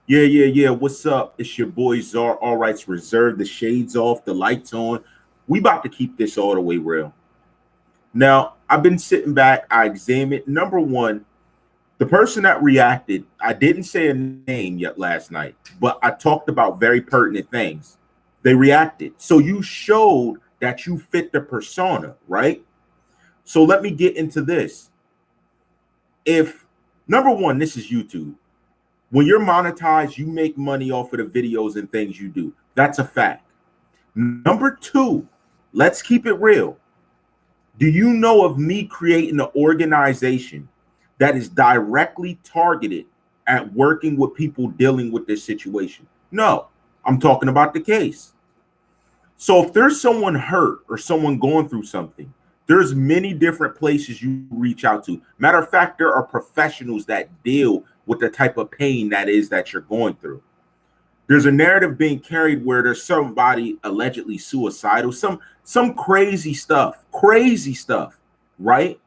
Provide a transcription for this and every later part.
Yeah. What's up? It's your boy Czarr. All rights reserved. The shades off, the lights on. We about to keep this all the way real. Now, I've been sitting back. I examined number one, the person that reacted. I didn't say a name yet last night, but I talked about very pertinent things. They reacted. So you showed that you fit the persona, right? So let me get into this. If number one, this is YouTube. When you're monetized, you make money off of the videos and things you do. That's a fact. Number two, let's keep it real. Do you know of me creating an organization that is directly targeted at working with people dealing with this situation? No, I'm talking about the case. So if there's someone hurt or someone going through something, there's many different places you reach out to. Matter of fact, there are professionals that deal with the type of pain that is that you're going through. There's a narrative being carried where there's somebody allegedly suicidal, some crazy stuff, right?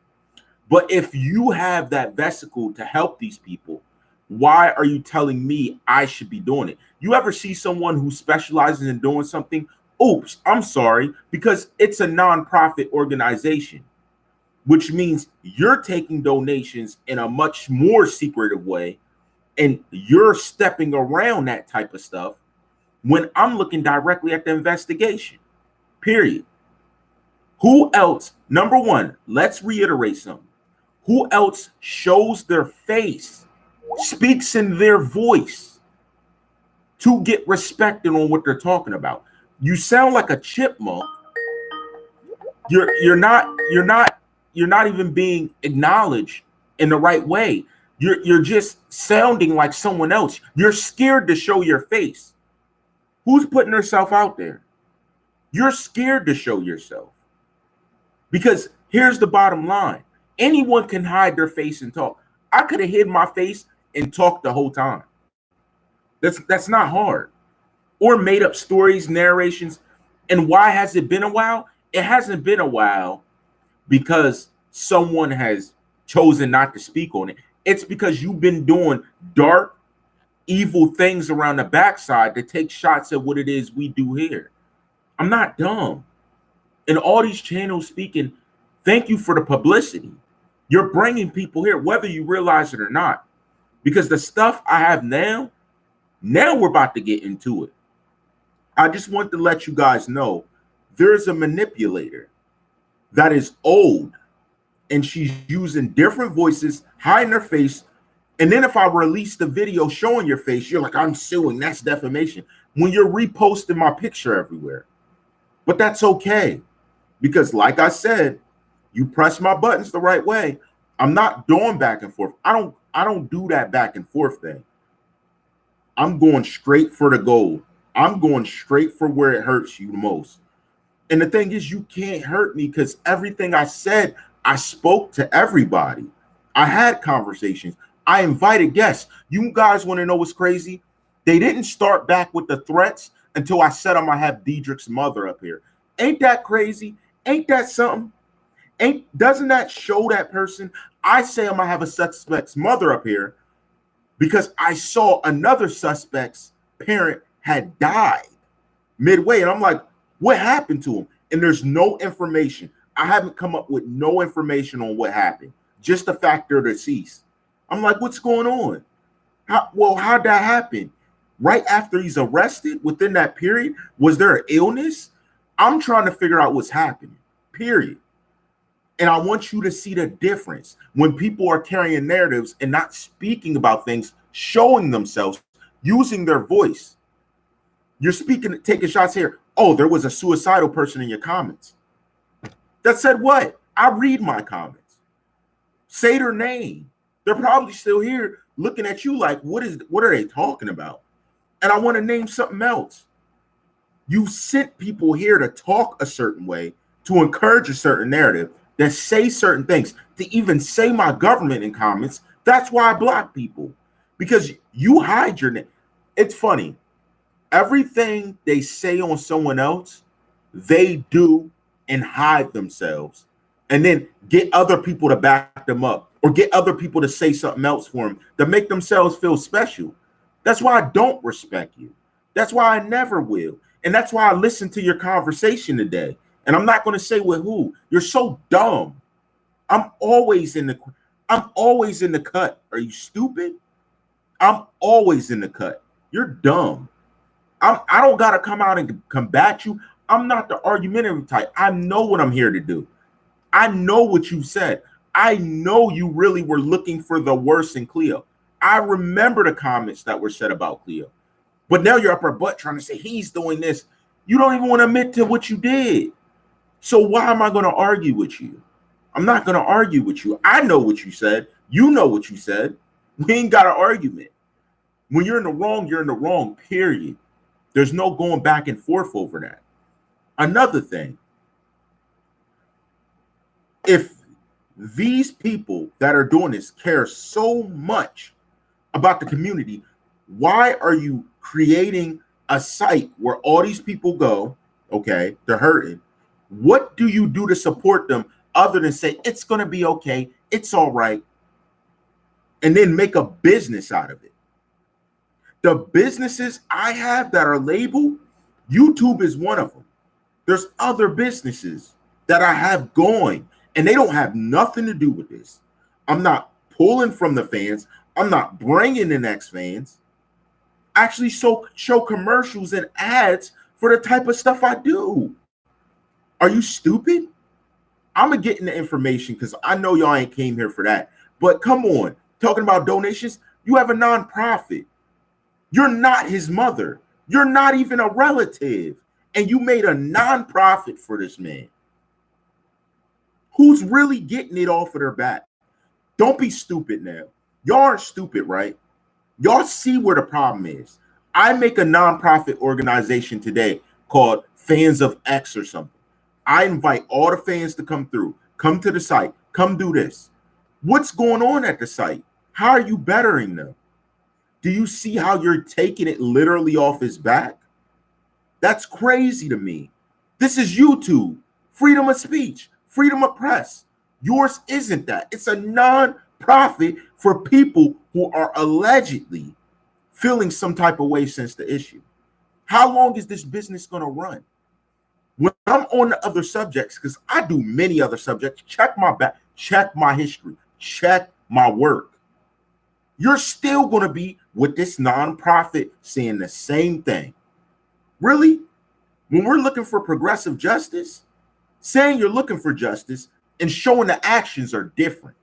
But if you have that vesicle to help these people, why are you telling me I should be doing it? You ever see someone who specializes in doing something? Oops, I'm sorry, because it's a nonprofit organization, which means you're taking donations in a much more secretive way, and you're stepping around that type of stuff when I'm looking directly at the investigation, period. Who else, number one, let's reiterate something. Who else shows their face, speaks in their voice to get respected on what they're talking about? You sound like a chipmunk. You're not even being acknowledged in the right way. You're just sounding like someone else. You're scared to show your face. Who's putting herself out there? You're scared to show yourself. Because here's the bottom line. Anyone can hide their face and talk. I could have hid my face and talked the whole time. That's not hard. Or made up stories, narrations. And why has it been a while? It hasn't been a while because someone has chosen not to speak on it. It's because you've been doing dark, evil things around the backside to take shots at what it is we do here. I'm not dumb. And all these channels speaking, thank you for the publicity. You're bringing people here, whether you realize it or not. Because the stuff I have now we're about to get into it. I just want to let you guys know there's a manipulator that is old, and she's using different voices, hiding her face. And then if I release the video showing your face, you're like, I'm suing. That's defamation. When you're reposting my picture everywhere. But that's okay. Because like I said, you press my buttons the right way. I'm not doing back and forth. I don't do that back and forth thing. I'm going straight for the goal. I'm going straight for where it hurts you the most. And the thing is, you can't hurt me because everything I said, I spoke to everybody. I had conversations. I invited guests. You guys want to know what's crazy? They didn't start back with the threats until I said I'm going to have Diedrich's mother up here. Ain't that crazy? Ain't that something? Doesn't that show that person? I say I'm going to have a suspect's mother up here because I saw another suspect's parent had died midway. And I'm like, what happened to him? And there's no information. I haven't come up with no information on what happened. Just the fact they're deceased. I'm like, what's going on? How'd that happen? Right after he's arrested, within that period, was there an illness? I'm trying to figure out what's happening, period. And I want you to see the difference when people are carrying narratives and not speaking about things, showing themselves, using their voice. You're speaking, taking shots here. Oh, there was a suicidal person in your comments. That said what? I read my comments. Say their name. They're probably still here looking at you like, what are they talking about? And I want to name something else. You sent people here to talk a certain way, to encourage a certain narrative, that say certain things, to even say my government in comments. That's why I block people, because you hide your name. It's funny. Everything they say on someone else, they do and hide themselves, and then get other people to back them up or get other people to say something else for them to make themselves feel special. That's why I don't respect you. That's why I never will. And that's why I listened to your conversation today. And I'm not going to say with who. You're so dumb. I'm always in the cut. Are you stupid? I'm always in the cut. You're dumb. I don't got to come out and combat you. I'm not the argumentative type. I know what I'm here to do. I know what you said. I know you really were looking for the worst in Cleo. I remember the comments that were said about Cleo. But now you're up her butt trying to say he's doing this. You don't even want to admit to what you did. So why am I going to argue with you? I'm not going to argue with you. I know what you said. You know what you said. We ain't got an argument. When you're in the wrong, period. There's no going back and forth over that. Another thing, if these people that are doing this care so much about the community, why are you creating a site where all these people go? Okay, they're hurting. What do you do to support them other than say it's going to be okay, it's all right, and then make a business out of it? The businesses I have that are labeled, YouTube is one of them. There's other businesses that I have going, and they don't have nothing to do with this. I'm not pulling from the fans. I'm not bringing in ex-fans. Actually show commercials and ads for the type of stuff I do. Are you stupid? I'm going to get into information because I know y'all ain't came here for that. But come on, talking about donations, you have a nonprofit. You're not his mother. You're not even a relative. And you made a nonprofit for this man. Who's really getting it off of their back? Don't be stupid now. Y'all aren't stupid, right? Y'all see where the problem is. I make a nonprofit organization today called Fans of X or something. I invite all the fans to come through. Come to the site. Come do this. What's going on at the site? How are you bettering them? Do you see how you're taking it literally off his back? That's crazy to me. This is YouTube. Freedom of speech. Freedom of press. Yours isn't that. It's a non-profit for people who are allegedly feeling some type of way since the issue. How long is this business going to run? When I'm on the other subjects, because I do many other subjects, check my back, check my history, check my work. You're still going to be with this nonprofit saying the same thing. Really? When we're looking for progressive justice, saying you're looking for justice and showing the actions are different.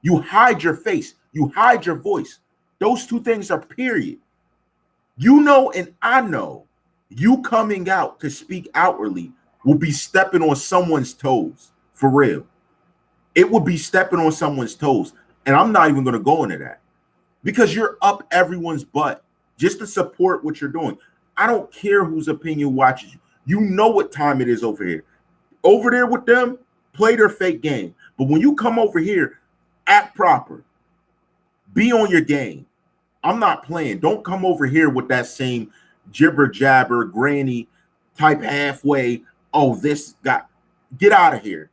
You hide your face. You hide your voice. Those two things are period. You know, and I know you coming out to speak outwardly will be stepping on someone's toes. For real. It would be stepping on someone's toes. And I'm not even going to go into that because you're up everyone's butt just to support what you're doing. I don't care whose opinion watches you. You know what time it is over here. Over there with them, play their fake game. But when you come over here, act proper. Be on your game. I'm not playing. Don't come over here with that same jibber jabber, granny type halfway. Oh, this guy. Get out of here.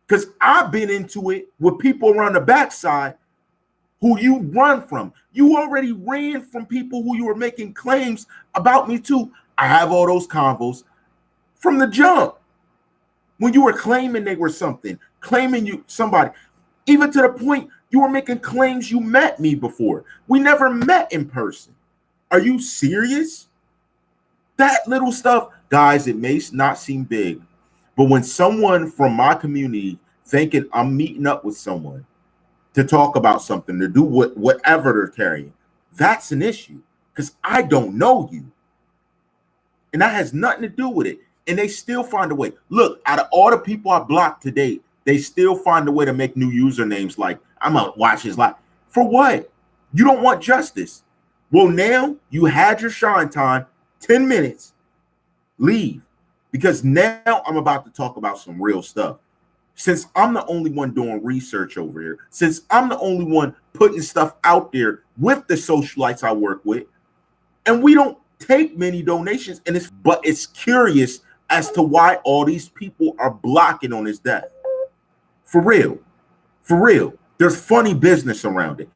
Because I've been into it with people around the backside who you run from. You already ran from people who you were making claims about me too. I have all those convos from the jump. When you were claiming they were something, claiming you somebody, even to the point you were making claims you met me before. We never met in person. Are you serious? That little stuff, guys, it may not seem big, but when someone from my community thinking I'm meeting up with someone to talk about something, to do whatever they're carrying, that's an issue because I don't know you. And that has nothing to do with it. And they still find a way. Look, out of all the people I blocked to date, they still find a way to make new usernames like, I'm going to watch his life. For what? You don't want justice. Well, now you had your shine time, 10 minutes, leave. Because now I'm about to talk about some real stuff. Since I'm the only one doing research over here, since I'm the only one putting stuff out there with the socialites I work with, and we don't take many donations, but it's curious as to why all these people are blocking on his death. For real. For real. There's funny business around it.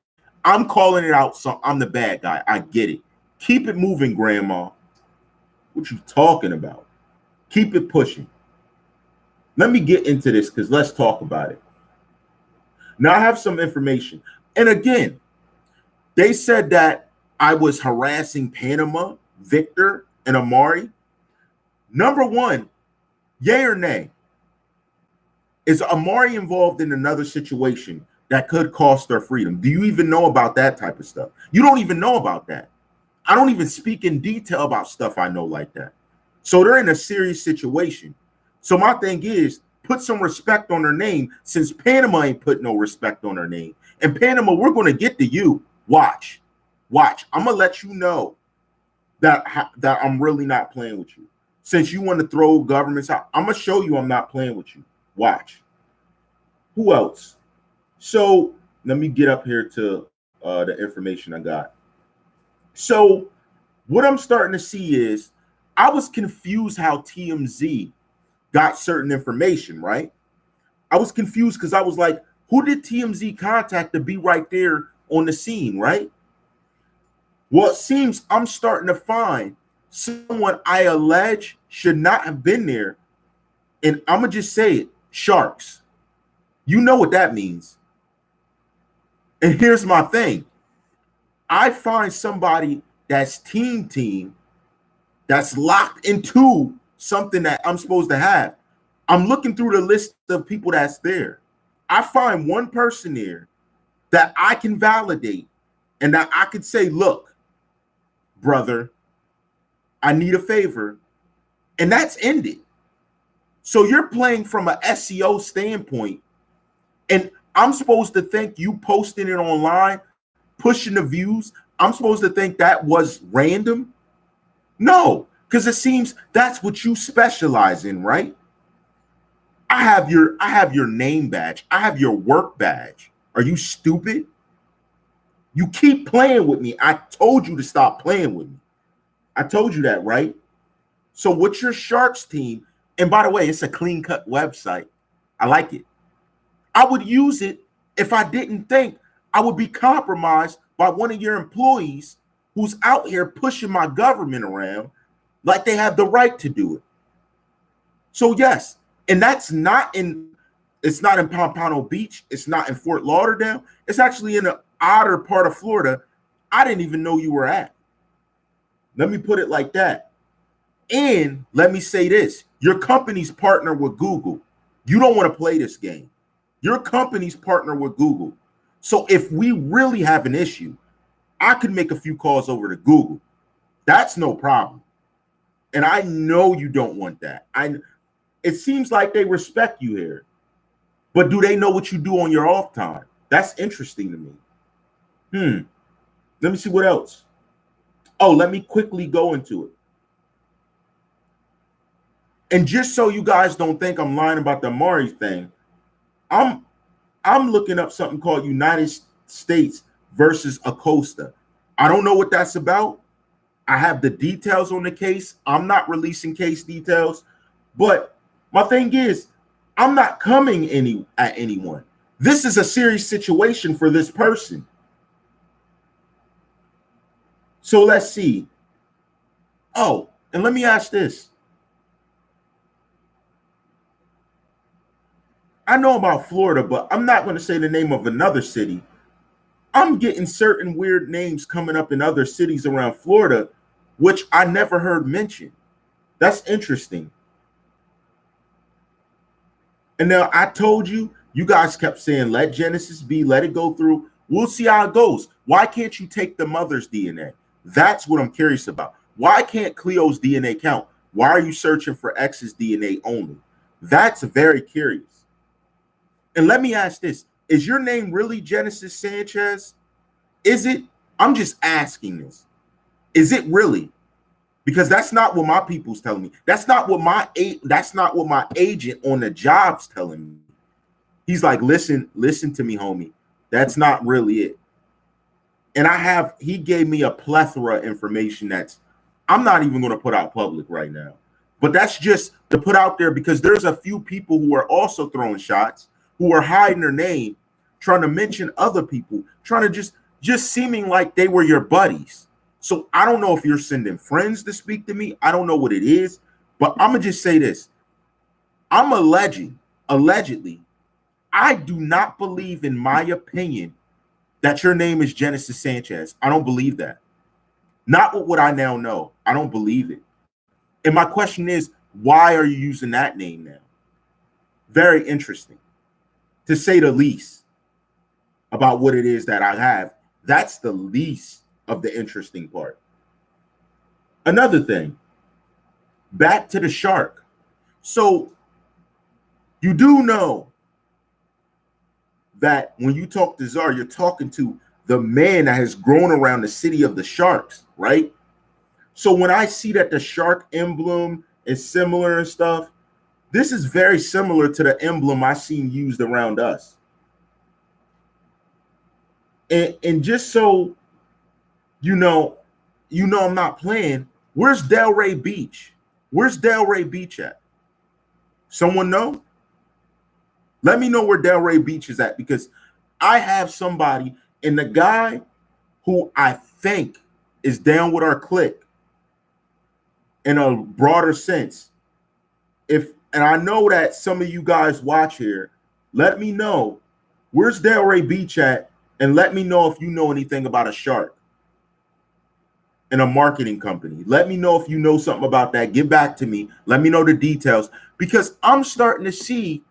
I'm calling it out, so I'm the bad guy. I get it. Keep it moving, Grandma. What you talking about? Keep it pushing. Let me get into this because let's talk about it. Now I have some information. And again, they said that I was harassing Panama, Victor, and Amari. Number one, yay or nay? Is Amari involved in another situation that could cost their freedom? Do you even know about that type of stuff? You don't even know about that. I don't even speak in detail about stuff I know like that. So they're in a serious situation. So my thing is, put some respect on her name, since Panama ain't put no respect on her name. And Panama, we're going to get to you. Watch. I'm going to let you know that I'm really not playing with you. Since you want to throw governments out, I'm going to show you I'm not playing with you. Watch. Who else? So let me get up here to the information I got. So what I'm starting to see is, I was confused how TMZ got certain information, right? I was confused because I was like, who did TMZ contact to be right there on the scene, right? Well, it seems I'm starting to find someone I allege should not have been there. And I'm going to just say it, sharks. You know what that means. And here's my thing. I find somebody that's team, that's locked into something that I'm supposed to have. I'm looking through the list of people that's there. I find one person there that I can validate and that I could say, look, brother, I need a favor. And that's ended. So you're playing from an SEO standpoint, and I'm supposed to think you posting it online, pushing the views, I'm supposed to think that was random? No, because it seems that's what you specialize in, right? I have your name badge. I have your work badge. Are you stupid? You keep playing with me. I told you to stop playing with me. I told you that, right? So what's your Sharks team? And by the way, it's a clean-cut website. I like it. I would use it if I didn't think I would be compromised by one of your employees who's out here pushing my government around like they have the right to do it. So yes, and it's not in Pompano Beach. It's not in Fort Lauderdale. It's actually in an odder part of Florida I didn't even know you were at. Let me put it like that. And let me say this. Your company's partner with Google. You don't want to play this game. Your company's partner with Google. So if we really have an issue, I could make a few calls over to Google. That's no problem. And I know you don't want that. It seems like they respect you here. But do they know what you do on your off time? That's interesting to me. Let me see what else. Oh, let me quickly go into it. And just so you guys don't think I'm lying about the Amari thing, I'm looking up something called United States versus Acosta. I don't know what that's about. I have the details on the case. I'm not releasing case details. But my thing is, I'm not coming at anyone. This is a serious situation for this person. So let's see. Oh, and let me ask this. I know about Florida, but I'm not going to say the name of another city. I'm getting certain weird names coming up in other cities around Florida, which I never heard mentioned. That's interesting. And now I told you, you guys kept saying, let Genesis be, let it go through. We'll see how it goes. Why can't you take the mother's DNA? That's what I'm curious about. Why can't Cleo's DNA count? Why are you searching for X's DNA only? That's very curious. And let me ask this. Is your name really Genesis Sanchez? Is it? I'm just asking this. Is it really? Because that's not what my people's telling me. That's not what my agent on the job's telling me. He's like, listen to me, homie. That's not really it. And he gave me a plethora of information that's I'm not even going to put out public right now. But that's just to put out there because there's a few people who are also throwing shots, who are hiding their name, trying to mention other people, trying to just just seeming like they were your buddies. So I don't know if you're sending friends to speak to me. I don't know what it is, but I'm gonna just say this. I'm allegedly, I do not believe, in my opinion, that your name is Genesis Sanchez. I don't believe that. Not with what I now know. I don't believe it. And my question is, why are you using that name now? Very interesting, to say the least, about what it is that I have. That's the least of the interesting part. Another thing, back to the shark. So you do know that when you talk to Czarr, you're talking to the man that has grown around the city of the sharks, right? So when I see that the shark emblem is similar and stuff, this is very similar to the emblem I seen used around us. And just so you know I'm not playing, where's Delray Beach? Where's Delray Beach at? Someone know? Let me know where Delray Beach is at, because I have somebody, and the guy who I think is down with our clique in a broader sense. And I know that some of you guys watch here, let me know where's Delray Beach at, and let me know if you know anything about a shark in a marketing company. Let me know if you know something about that. Get back to me. Let me know the details, because I'm starting to see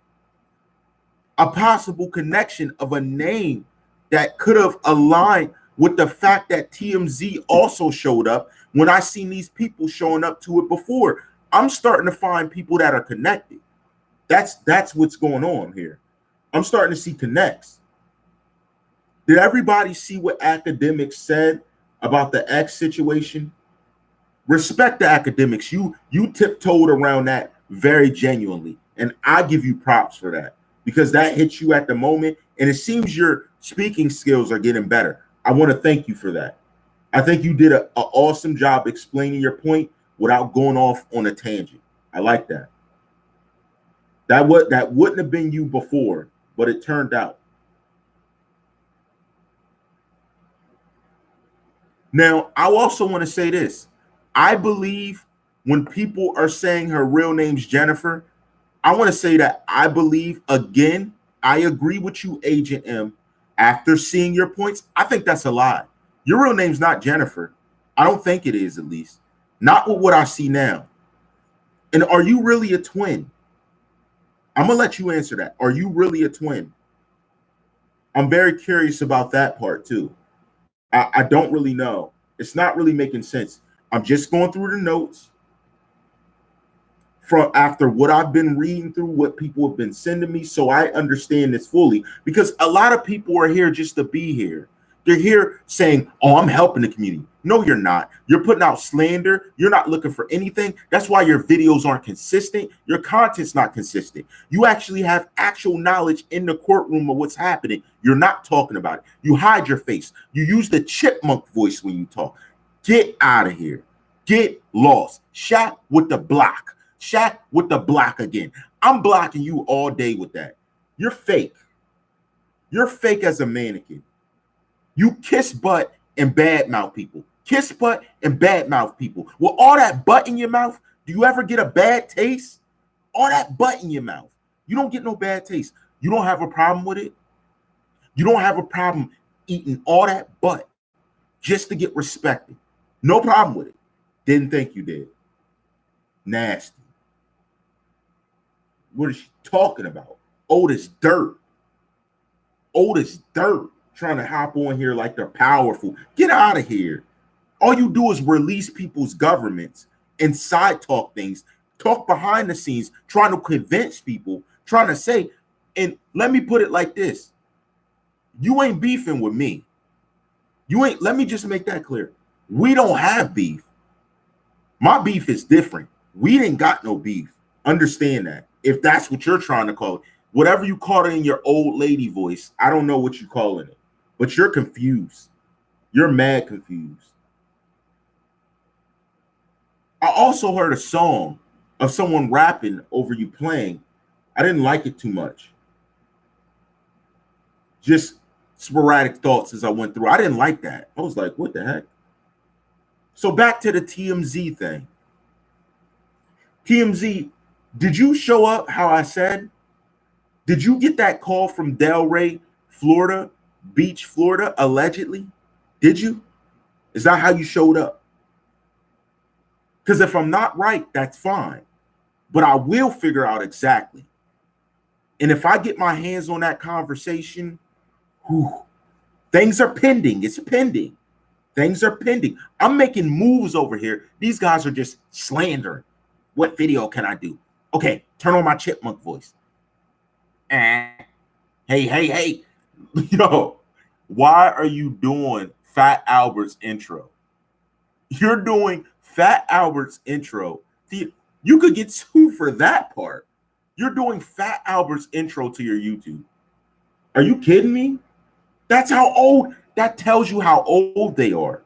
a possible connection of a name that could have aligned with the fact that TMZ also showed up when I seen these people showing up to it before. I'm starting to find people that are connected. That's what's going on here. I'm starting to see connects. Did everybody see what academics said about the X situation? Respect the academics. You tiptoed around that very genuinely, and I give you props for that, because that hits you at the moment, and it seems your speaking skills are getting better. I want to thank you for that. I think you did an awesome job explaining your point without going off on a tangent. I like that. That wouldn't have been you before, but it turned out. Now, I also want to say this. I believe when people are saying her real name's Jennifer, I want to say that I believe, again, I agree with you, Agent M. After seeing your points, I think that's a lie. Your real name's not Jennifer. I don't think it is, at least. Not with what I see now. And are you really a twin? I'm going to let you answer that. Are you really a twin? I'm very curious about that part, too. I don't really know. It's not really making sense. I'm just going through the notes from after what I've been reading through, what people have been sending me, so I understand this fully. Because a lot of people are here just to be here. They're here saying, oh, I'm helping the community. No, you're not. You're putting out slander. You're not looking for anything. That's why your videos aren't consistent. Your content's not consistent. You actually have actual knowledge in the courtroom of what's happening. You're not talking about it. You hide your face. You use the chipmunk voice when you talk. Get out of here. Get lost. Shaq with the block. Shaq with the block again. I'm blocking you all day with that. You're fake. You're fake as a mannequin. You kiss butt and badmouth people. Kiss butt and badmouth people. With all that butt in your mouth, do you ever get a bad taste? All that butt in your mouth. You don't get no bad taste. You don't have a problem with it. You don't have a problem eating all that butt just to get respected. No problem with it. Didn't think you did. Nasty. What is she talking about? Old as dirt. Old as dirt. Trying to hop on here like they're powerful. Get out of here. All you do is release people's governments and side talk things, talk behind the scenes, trying to convince people, trying to say, and let me put it like this. You ain't beefing with me. Let me just make that clear. We don't have beef. My beef is different. We didn't got no beef. Understand that. If that's what you're trying to call it, whatever you call it in your old lady voice, I don't know what you're calling it. But you're confused. You're mad confused. I also heard a song of someone rapping over you playing. I didn't like it too much. Just sporadic thoughts as I went through. I didn't like that. I was like, what the heck? So back to the TMZ thing. TMZ, did you show up how I said? Did you get that call from Delray, Florida, Beach, Florida, allegedly? Did you? Is that how you showed up? Because if I'm not right, that's fine. But I will figure out exactly. And if I get my hands on that conversation, things are pending. It's pending. Things are pending. I'm making moves over here. These guys are just slandering. What video can I do? Okay, turn on my chipmunk voice. Hey. Yo, why are you doing Fat Albert's intro? You're doing Fat Albert's intro. You could get sued for that part. You're doing Fat Albert's intro to your YouTube. Are you kidding me? That's how old. That tells you how old they are.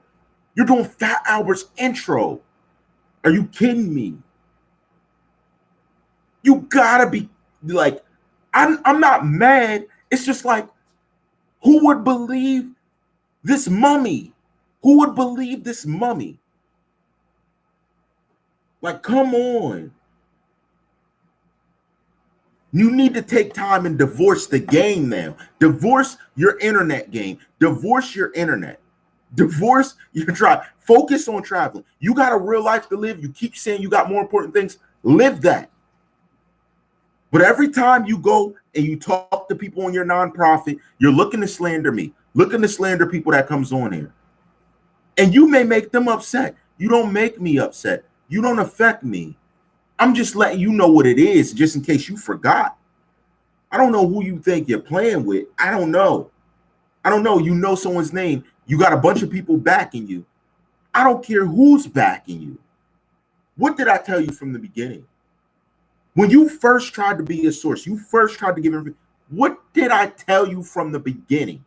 You're doing Fat Albert's intro. Are you kidding me? You gotta be like, I'm not mad. It's just like, who would believe this mummy? Who would believe this mummy? Like, come on. You need to take time and divorce the game now. Divorce your internet game. Divorce your internet. Divorce your drive. Focus on traveling. You got a real life to live. You keep saying you got more important things. Live that. But every time you go and you talk to people in your nonprofit, you're looking to slander me. Looking to slander people that comes on here. And you may make them upset. You don't make me upset. You don't affect me. I'm just letting you know what it is, just in case you forgot. I don't know who you think you're playing with. I don't know. You know someone's name. You got a bunch of people backing you. I don't care who's backing you. What did I tell you from the beginning? When you first tried to be a source, you first tried to give everything. What did I tell you from the beginning?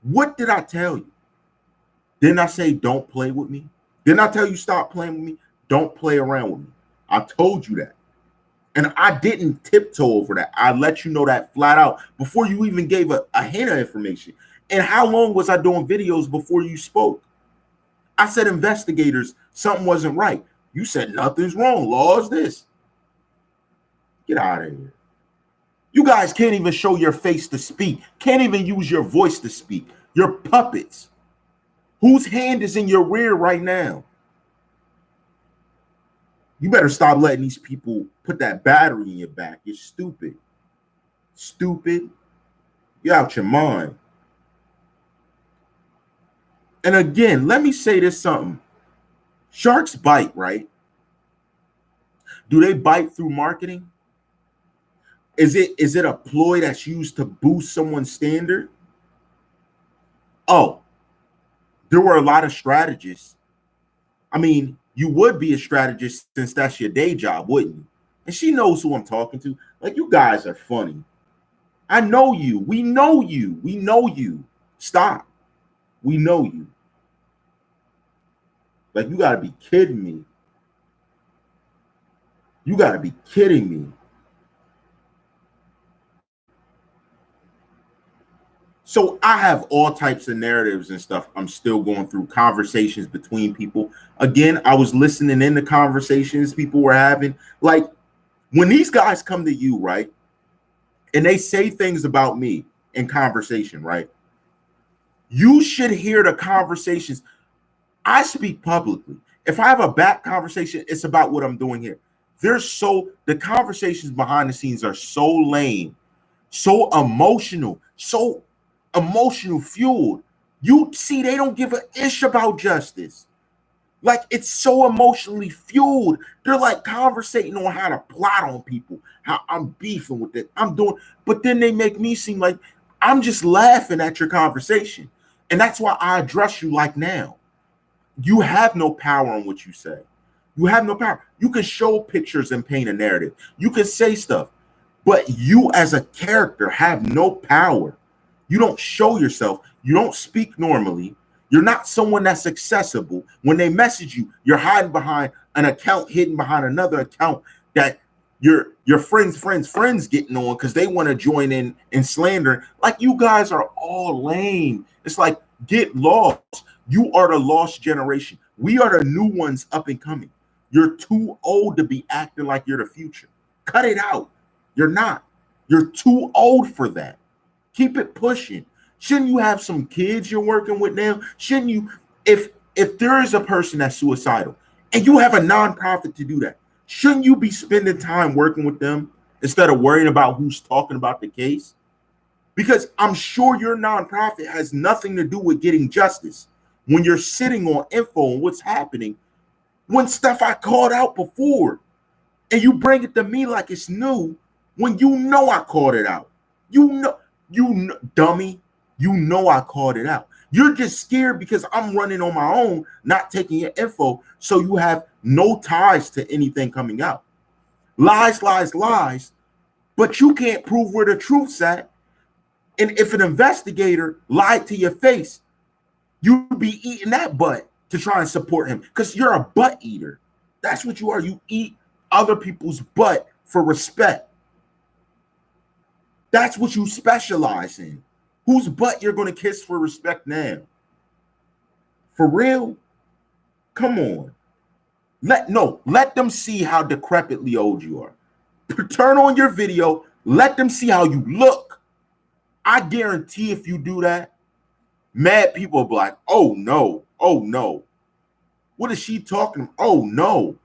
What did I tell you? Didn't I say don't play with me? Didn't I tell you stop playing with me? Don't play around with me. I told you that. And I didn't tiptoe over that. I let you know that flat out before you even gave a hint of information. And how long was I doing videos before you spoke? I said, investigators, something wasn't right. You said nothing's wrong. Law is this. Get out of here. You guys can't even show your face to speak. Can't even use your voice to speak. You're puppets. Whose hand is in your rear right now? You better stop letting these people put that battery in your back. You're stupid. Stupid. You're out your mind. And again, let me say this something. Sharks bite, right? Do they bite through marketing? Is it a ploy that's used to boost someone's standard? Oh, there were a lot of strategists. I mean, you would be a strategist since that's your day job, wouldn't you? And she knows who I'm talking to. Like, you guys are funny. I know you. We know you. We know you. Stop. We know you. Like, you got to be kidding me. You got to be kidding me. So I have all types of narratives and stuff. I'm still going through conversations between people. Again, I was listening in the conversations people were having. Like, when these guys come to you, right, and they say things about me in conversation, right, you should hear the conversations. I speak publicly. If I have a back conversation, it's about what I'm doing here. The conversations behind the scenes are so lame, so emotional fueled. You see, they don't give a ish about justice. Like, it's so emotionally fueled. They're like conversating on how to plot on people, how I'm beefing with it. But then they make me seem like I'm just laughing at your conversation. And that's why I address you like now. You have no power on what you say. You have no power. You can show pictures and paint a narrative. You can say stuff, but you as a character have no power. You don't show yourself. You don't speak normally. You're not someone that's accessible. When they message you, you're hiding behind an account, hidden behind another account that your friends getting on because they want to join in slander. Like, you guys are all lame. It's like, get lost. You are the lost generation. We are the new ones up and coming. You're too old to be acting like you're the future. Cut it out. You're not. You're too old for that. Keep it pushing. Shouldn't you have some kids you're working with now? Shouldn't you, if there is a person that's suicidal and you have a nonprofit to do that, shouldn't you be spending time working with them instead of worrying about who's talking about the case? Because I'm sure your nonprofit has nothing to do with getting justice when you're sitting on info on what's happening, when stuff I called out before, and you bring it to me like it's new when you know I called it out. You know, dummy, you know I called it out. You're just scared because I'm running on my own, not taking your info, so you have no ties to anything coming out. Lies, lies, lies, but you can't prove where the truth's at. And if an investigator lied to your face, you'd be eating that butt to try and support him because you're a butt eater. That's what you are. You eat other people's butt for respect. That's what you specialize in. Whose butt you're going to kiss for respect now? For real? Come on. Let them see how decrepitly old you are. Turn on your video. Let them see how you look. I guarantee if you do that, mad people will be like, oh no, oh no. What is she talking about? Oh no.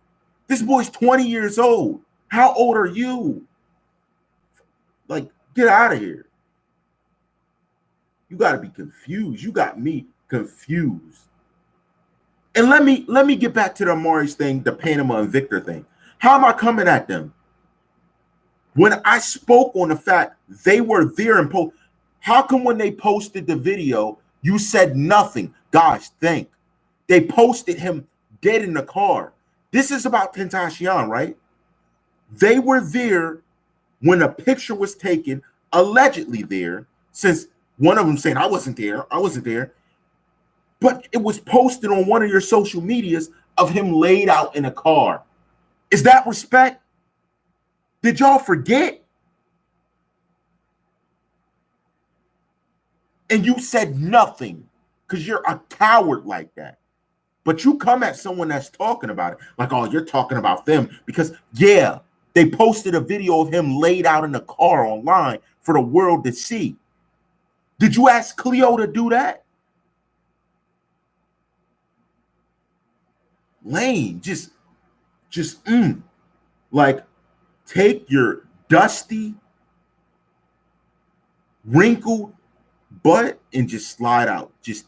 This boy's 20 years old. How old are you? Like, get out of here. You got to be confused. You got me confused. And let me get back to the Amari's thing, the Panama and Victor thing. How am I coming at them? When I spoke on the fact they were there and how come when they posted the video, you said nothing? Guys, think. They posted him dead in the car. This is about Tentacion, right? They were there when a picture was taken, allegedly there, since one of them saying, I wasn't there. But it was posted on one of your social medias of him laid out in a car. Is that respect? Did y'all forget? And you said nothing because you're a coward like that. But you come at someone that's talking about it like, oh, you're talking about them because, yeah, they posted a video of him laid out in a car online for the world to see. Did you ask Cleo to do that? Lame, just like, take your dusty, wrinkled butt and just slide out. Just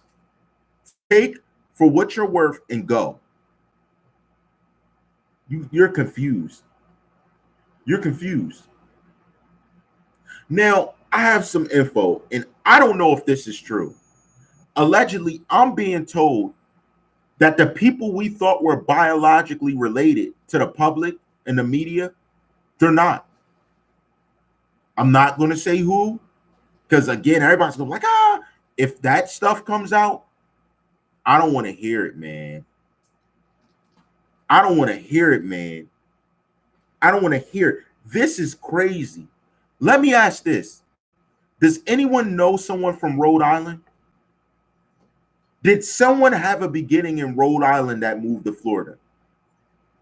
take for what you're worth and go. You're confused. You're confused. Now, I have some info, and I don't know if this is true. Allegedly, I'm being told that the people we thought were biologically related to the public and the media, they're not. I'm not going to say who, because again, everybody's going to be like, if that stuff comes out, I don't want to hear it, man. I don't want to hear it, man. I don't want to hear it. This is crazy. Let me ask this. Does anyone know someone from Rhode Island? Did someone have a beginning in Rhode Island that moved to Florida?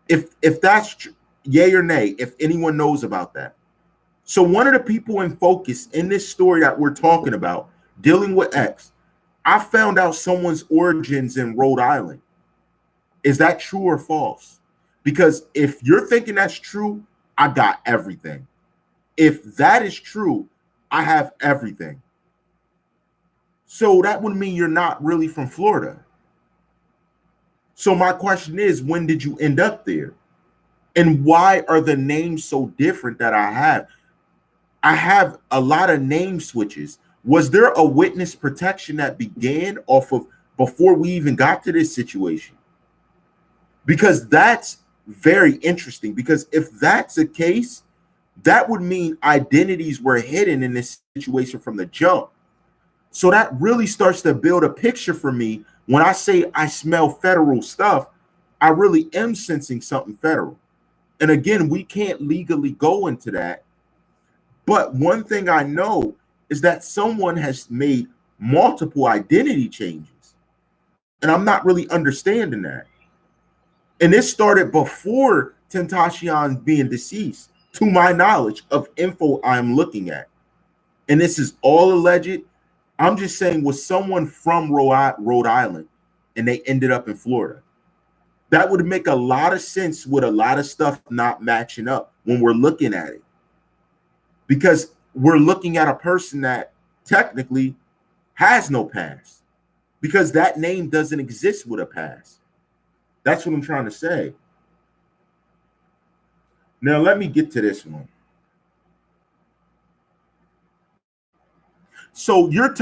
If that's true, yay or nay, if anyone knows about that. So one of the people in focus in this story that we're talking about, dealing with X, I found out someone's origins in Rhode Island. Is that true or false? Because if you're thinking that's true, I got everything. If that is true, I have everything. So that would mean you're not really from Florida. So my question is, when did you end up there? And why are the names so different that I have? I have a lot of name switches. Was there a witness protection that began off of before we even got to this situation? Because that's very interesting. Because if that's the case, that would mean identities were hidden in this situation from the jump. So that really starts to build a picture for me. When I say I smell federal stuff, I really am sensing something federal. And again, we can't legally go into that. But one thing I know is that someone has made multiple identity changes. And I'm not really understanding that. And this started before Tentacion being deceased, to my knowledge of info I'm looking at. And this is all alleged. I'm just saying, was someone from Rhode Island and they ended up in Florida. That would make a lot of sense with a lot of stuff not matching up when we're looking at it. Because we're looking at a person that technically has no past. Because that name doesn't exist with a past. That's what I'm trying to say. Now, let me get to this one. So you're telling